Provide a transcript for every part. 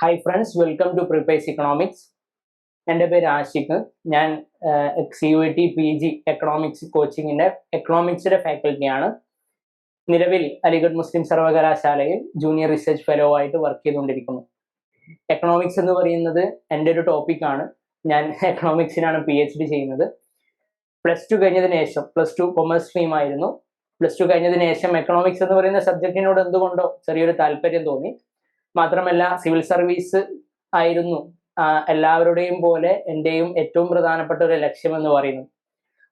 Hi friends, welcome to Prepwise Economics. എൻ്റെ പേര് ആഷിക്. ഞാൻ CUET PG എക്കണോമിക്സ് കോച്ചിങ്ങിൻ്റെ എക്കണോമിക്സിൻ്റെ ഫാക്കൽറ്റിയാണ്. നിലവിൽ അലിഗഡ് മുസ്ലിം സർവകലാശാലയിൽ ജൂനിയർ റിസർച്ച് ഫെലോ ആയിട്ട് വർക്ക് ചെയ്തുകൊണ്ടിരിക്കുന്നു. എക്കണോമിക്സ് എന്ന് പറയുന്നത് എൻ്റെ ഒരു ടോപ്പിക്കാണ്. ഞാൻ എക്കണോമിക്സിനാണ് PhD ചെയ്യുന്നത്. +2 കഴിഞ്ഞതിന് ശേഷം, +2 കൊമേഴ്സ് സ്ട്രീം ആയിരുന്നു. +2 കഴിഞ്ഞതിന് ശേഷം എക്കണോമിക്സ് എന്ന് പറയുന്ന സബ്ജക്റ്റിനോട് എന്തുകൊണ്ടോ ചെറിയൊരു താല്പര്യം തോന്നി. മാത്രമല്ല സിവിൽ സർവീസ് ആയിരുന്നു എല്ലാവരുടെയും പോലെ എൻ്റെയും ഏറ്റവും പ്രധാനപ്പെട്ട ഒരു ലക്ഷ്യം എന്ന് പറയുന്നത്.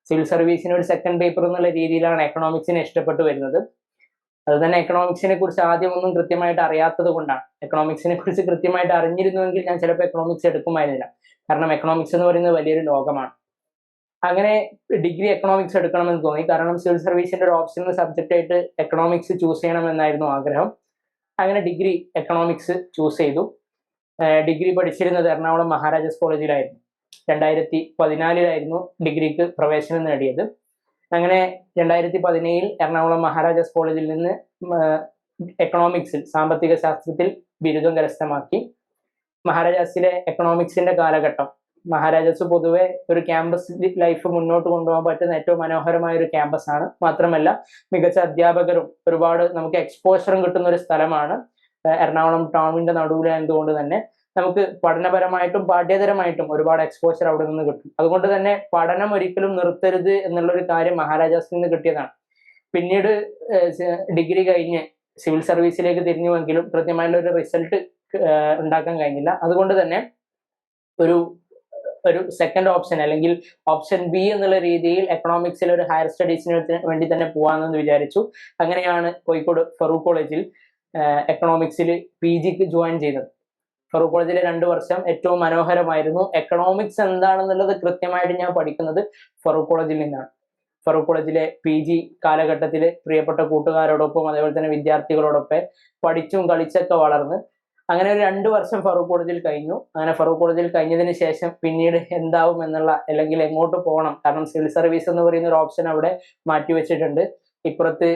സിവിൽ സർവീസിന് ഒരു സെക്കൻഡ് പേപ്പർ എന്നുള്ള രീതിയിലാണ് എക്കണോമിക്സിനെ ഇഷ്ടപ്പെട്ടു വരുന്നത്. അത് തന്നെ എക്കണോമിക്സിനെ കുറിച്ച് ആദ്യം ഒന്നും കൃത്യമായിട്ട് അറിയാത്തത് കൊണ്ടാണ്. എക്കണോമിക്സിനെ കുറിച്ച് കൃത്യമായിട്ട് അറിഞ്ഞിരുന്നുവെങ്കിൽ ഞാൻ ചിലപ്പോൾ എക്കണോമിക്സ് എടുക്കുമായിരുന്നില്ല. കാരണം എക്കണോമിക്സ് എന്ന് പറയുന്നത് വലിയൊരു ലോകമാണ്. അങ്ങനെ ഡിഗ്രി എക്കണോമിക്സ് എടുക്കണമെന്ന് തോന്നി. കാരണം സിവിൽ സർവീസിന്റെ ഒരു ഓപ്ഷണൽ സബ്ജക്റ്റ് ആയിട്ട് എക്കണോമിക്സ് ചൂസ് ചെയ്യണമെന്നായിരുന്നു ആഗ്രഹം. അങ്ങനെ ഡിഗ്രി എക്കണോമിക്സ് ചൂസ് ചെയ്തു. ഡിഗ്രി പഠിച്ചിരുന്നത് എറണാകുളം മഹാരാജാസ് കോളേജിലായിരുന്നു. 2014 ഡിഗ്രിക്ക് പ്രവേശനം നേടിയത്. അങ്ങനെ 2017 എറണാകുളം മഹാരാജാസ് കോളേജിൽ നിന്ന് എക്കണോമിക്സിൽ, സാമ്പത്തിക ശാസ്ത്രത്തിൽ ബിരുദം കരസ്ഥമാക്കി. മഹാരാജാസിലെ എക്കണോമിക്സിന്റെ കാലഘട്ടം, മഹാരാജാസ് പൊതുവെ ഒരു ക്യാമ്പസ് ലൈഫ് മുന്നോട്ട് കൊണ്ടുപോകാൻ പറ്റുന്ന ഏറ്റവും മനോഹരമായ ഒരു ക്യാമ്പസ് ആണ്. മാത്രമല്ല മികച്ച അധ്യാപകരും ഒരുപാട് നമുക്ക് എക്സ്പോഷറും കിട്ടുന്ന ഒരു സ്ഥലമാണ്. എറണാകുളം ടൗണിന്റെ നടുവിലായതുകൊണ്ട് തന്നെ നമുക്ക് പഠനപരമായിട്ടും പാഠ്യേതരമായിട്ടും ഒരുപാട് എക്സ്പോഷർ അവിടെ നിന്ന് കിട്ടും. അതുകൊണ്ട് തന്നെ പഠനം ഒരിക്കലും നിർത്തരുത് എന്നുള്ളൊരു കാര്യം മഹാരാജാസിൽ നിന്ന് കിട്ടിയതാണ്. പിന്നീട് ഡിഗ്രി കഴിഞ്ഞ് സിവിൽ സർവീസിലേക്ക് തിരിഞ്ഞുവെങ്കിലും കൃത്യമായിട്ടുള്ള ഒരു റിസൾട്ട് ഉണ്ടാക്കാൻ കഴിഞ്ഞില്ല. അതുകൊണ്ട് തന്നെ ഒരു സെക്കൻഡ് ഓപ്ഷൻ അല്ലെങ്കിൽ ഓപ്ഷൻ ബി എന്നുള്ള രീതിയിൽ എക്കണോമിക്സിൽ ഒരു ഹയർ സ്റ്റഡീസിന് വേണ്ടി തന്നെ പോകാമെന്ന് വിചാരിച്ചു. അങ്ങനെയാണ് കോഴിക്കോട് ഫറൂഖ് കോളേജിൽ എക്കണോമിക്സിൽ PGക്ക് ജോയിൻ ചെയ്തത്. ഫറൂഖ് കോളേജിലെ 2 വർഷം ഏറ്റവും മനോഹരമായിരുന്നു. എക്കണോമിക്സ് എന്താണെന്നുള്ളത് കൃത്യമായിട്ട് ഞാൻ പഠിക്കുന്നത് ഫറൂഖ് കോളേജിൽ നിന്നാണ്. ഫറൂഖ് കോളേജിലെ PG കാലഘട്ടത്തിൽ പ്രിയപ്പെട്ട കൂട്ടുകാരോടൊപ്പം അതേപോലെ തന്നെ വിദ്യാർത്ഥികളോടൊപ്പം പഠിച്ചും കളിച്ചൊക്കെ വളർന്ന് അങ്ങനെ ഒരു 2 വർഷം ഫറൂഖ് കോളേജിൽ കഴിഞ്ഞു. അങ്ങനെ ഫറൂഖ് കോളേജിൽ കഴിഞ്ഞതിന് ശേഷം പിന്നീട് എന്താവും എന്നുള്ള, അല്ലെങ്കിൽ എങ്ങോട്ട് പോകണം, കാരണം സിവിൽ സർവീസ് എന്ന് പറയുന്ന ഒരു ഓപ്ഷൻ അവിടെ മാറ്റിവെച്ചിട്ടുണ്ട്. ഇപ്പുറത്ത്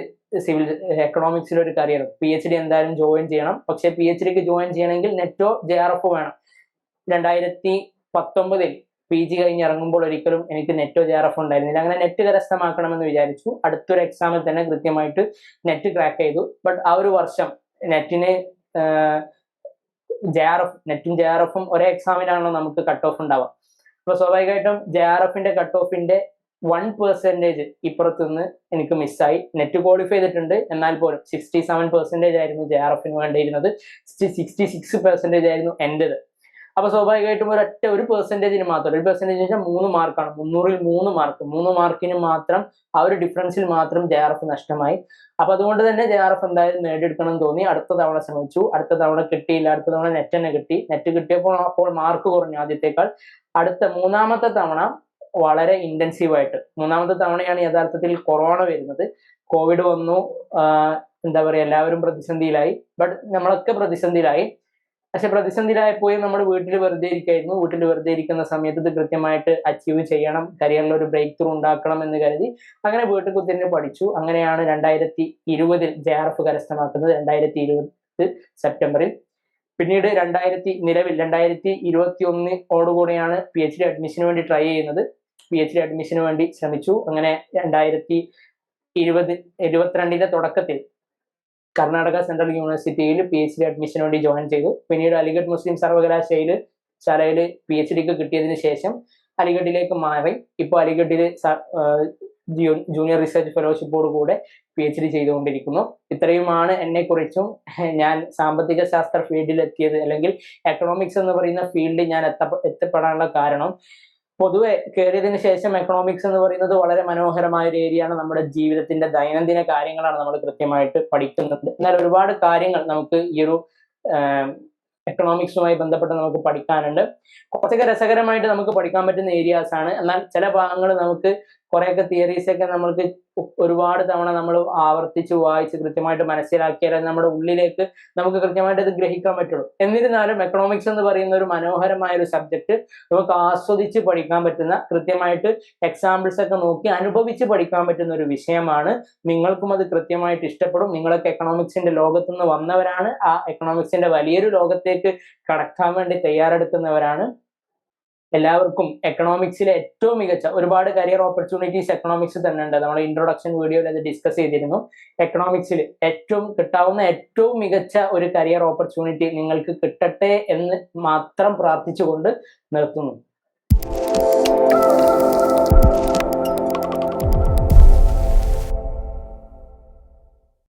സിവിൽ എക്കണോമിക്സിൽ ഒരു കരിയർ, PhD എന്തായാലും ജോയിൻ ചെയ്യണം. പക്ഷെ PhDക്ക് ജോയിൻ ചെയ്യണമെങ്കിൽ നെറ്റോ JRF വേണം. 2019 PG കഴിഞ്ഞ് ഇറങ്ങുമ്പോൾ ഒരിക്കലും എനിക്ക് നെറ്റോ JRF ഉണ്ടായിരുന്നില്ല. അങ്ങനെ നെറ്റ് കരസ്ഥമാക്കണമെന്ന് വിചാരിച്ചു. അടുത്തൊരു എക്സാമിൽ തന്നെ കൃത്യമായിട്ട് നെറ്റ് ക്രാക്ക് ചെയ്തു. ബട്ട് ആ ഒരു വർഷം നെറ്റിന് നെറ്റും JRFും ഒരേ എക്സാമിലാണല്ലോ നമുക്ക് കട്ട് ഓഫ് ഉണ്ടാവുക. അപ്പൊ സ്വാഭാവികമായിട്ടും JRFന്റെ കട്ട് ഓഫിന്റെ 1% ഇപ്പുറത്ത് നിന്ന് എനിക്ക് മിസ്സായി. നെറ്റ് ക്വാളിഫൈ ചെയ്തിട്ടുണ്ട്, എന്നാൽ പോലും 67% ആയിരുന്നു JRFന് വേണ്ടിയിരുന്നത്. 66% ആയിരുന്നു എൻ്റെത്. അപ്പൊ സ്വാഭാവികമായിട്ടും ഒരു പെർസെൻറ്റേജിന് മാത്രം, ഒരു പെർസെൻറ്റേജ് വെച്ചാൽ 3 മാർക്കാണ്, 300-ൽ 3 മാർക്ക്, 3 മാർക്കിന് മാത്രം ആ ഒരു ഡിഫറൻസിൽ മാത്രം JRF നഷ്ടമായി. അപ്പൊ അതുകൊണ്ട് തന്നെ JRF എന്തായാലും നേടിയെടുക്കണം എന്ന് തോന്നി. അടുത്ത തവണ ശ്രമിച്ചു. അടുത്ത തവണ കിട്ടിയില്ല. അടുത്ത തവണ നെറ്റ് തന്നെ കിട്ടി. നെറ്റ് കിട്ടിയപ്പോൾ അപ്പോൾ മാർക്ക് കുറഞ്ഞു ആദ്യത്തേക്കാൾ. മൂന്നാമത്തെ തവണ വളരെ ഇന്റൻസീവായിട്ട്, മൂന്നാമത്തെ തവണയാണ് യഥാർത്ഥത്തിൽ കൊറോണ വരുന്നത്. കോവിഡ് വന്നു. എന്താ പറയുക, എല്ലാവരും പ്രതിസന്ധിയിലായി. ബട്ട് നമ്മളൊക്കെ പ്രതിസന്ധിയിലായി. പക്ഷെ പ്രതിസന്ധിയിലായപ്പോഴും നമ്മൾ വീട്ടിൽ വെറുതെ ഇരിക്കായിരുന്നു. വീട്ടിൽ വെറുതെ ഇരിക്കുന്ന സമയത്ത് ഇത് കൃത്യമായിട്ട് അച്ചീവ് ചെയ്യണം, കരിയറിൽ ഒരു ബ്രേക്ക് ത്രൂ ഉണ്ടാക്കണം എന്ന് കരുതി അങ്ങനെ വീട്ടിൽ കുത്തിരിഞ്ഞ് പഠിച്ചു. അങ്ങനെയാണ് 2020 JRF കരസ്ഥമാക്കുന്നത്, 2020 സെപ്റ്റംബറിൽ. പിന്നീട് നിലവിൽ 2021 PhD അഡ്മിഷന് വേണ്ടി ട്രൈ ചെയ്യുന്നത്. PhD അഡ്മിഷന് വേണ്ടി ശ്രമിച്ചു. അങ്ങനെ 2022 തുടക്കത്തിൽ കർണാടക സെൻട്രൽ യൂണിവേഴ്സിറ്റിയിൽ PhD അഡ്മിഷന് വേണ്ടി ജോയിൻ ചെയ്തു. പിന്നീട് അലിഗഡ് മുസ്ലിം സർവകലാശാലയിൽ PhDക്ക് കിട്ടിയതിന് ശേഷം അലിഗഡിലേക്ക് മാറി. ഇപ്പോൾ അലിഗഡിൽ ജൂനിയർ റിസർച്ച് ഫെലോഷിപ്പോട് കൂടെ PhD ചെയ്തുകൊണ്ടിരിക്കുന്നു. ഇത്രയുമാണ് എന്നെക്കുറിച്ചും ഞാൻ സാമ്പത്തിക ശാസ്ത്ര ഫീൽഡിൽ എത്തിയത്, അല്ലെങ്കിൽ എക്കണോമിക്സ് എന്ന് പറയുന്ന ഫീൽഡിൽ ഞാൻ എത്തപ്പെടാനുള്ള കാരണം. പൊതുവെ കയറിയതിനു ശേഷം എക്കണോമിക്സ് എന്ന് പറയുന്നത് വളരെ മനോഹരമായ ഒരു ഏരിയയാണ്. നമ്മുടെ ജീവിതത്തിന്റെ ദൈനംദിന കാര്യങ്ങളാണ് നമ്മൾ കൃത്യമായിട്ട് പഠിക്കുന്നത്. എന്നാൽ ഒരുപാട് കാര്യങ്ങൾ നമുക്ക് ഈ ഒരു എക്കണോമിക്സുമായി ബന്ധപ്പെട്ട് നമുക്ക് പഠിക്കാനുണ്ട്. കുറച്ചൊക്കെ രസകരമായിട്ട് നമുക്ക് പഠിക്കാൻ പറ്റുന്ന ഏരിയാസ് ആണ്. എന്നാൽ ചില ഭാഗങ്ങൾ നമുക്ക് കുറേയൊക്കെ തിയറീസ് ഒക്കെ നമുക്ക് ഒരുപാട് തവണ നമ്മൾ ആവർത്തിച്ച് വായിച്ച് കൃത്യമായിട്ട് മനസ്സിലാക്കിയാലേ നമ്മുടെ ഉള്ളിലേക്ക് നമുക്ക് കൃത്യമായിട്ട് ഇത് ഗ്രഹിക്കാൻ പറ്റുള്ളൂ. എന്നിരുന്നാലും എക്കണോമിക്സ് എന്ന് പറയുന്ന ഒരു മനോഹരമായ ഒരു സബ്ജക്ട് നമുക്ക് ആസ്വദിച്ച് പഠിക്കാൻ പറ്റുന്ന, കൃത്യമായിട്ട് എക്സാമ്പിൾസ് ഒക്കെ നോക്കി അനുഭവിച്ച് പഠിക്കാൻ പറ്റുന്ന ഒരു വിഷയമാണ്. നിങ്ങൾക്കും അത് കൃത്യമായിട്ട് ഇഷ്ടപ്പെടും. നിങ്ങളൊക്കെ എക്കണോമിക്സിന്റെ ലോകത്തുനിന്ന് വന്നവരാണ്, ആ എക്കണോമിക്സിന്റെ വലിയൊരു ലോകത്തേക്ക് കടക്കാൻ വേണ്ടി തയ്യാറെടുക്കുന്നവരാണ്. എല്ലാവർക്കും എക്കണോമിക്സിലെ ഏറ്റവും മികച്ച ഒരുപാട് കരിയർ ഓപ്പർച്യൂണിറ്റീസ് എക്കണോമിക്സ് തന്നെ ഉണ്ട്. നമ്മൾ ഇൻട്രൊഡക്ഷൻ വീഡിയോയിൽ അത് ഡിസ്കസ് ചെയ്തിരുന്നു. എക്കണോമിക്സിൽ കിട്ടാവുന്ന ഏറ്റവും മികച്ച ഒരു കരിയർ ഓപ്പർച്യൂണിറ്റി നിങ്ങൾക്ക് കിട്ടട്ടെ എന്ന് മാത്രം പ്രാർത്ഥിച്ചുകൊണ്ട് നിർത്തുന്നു.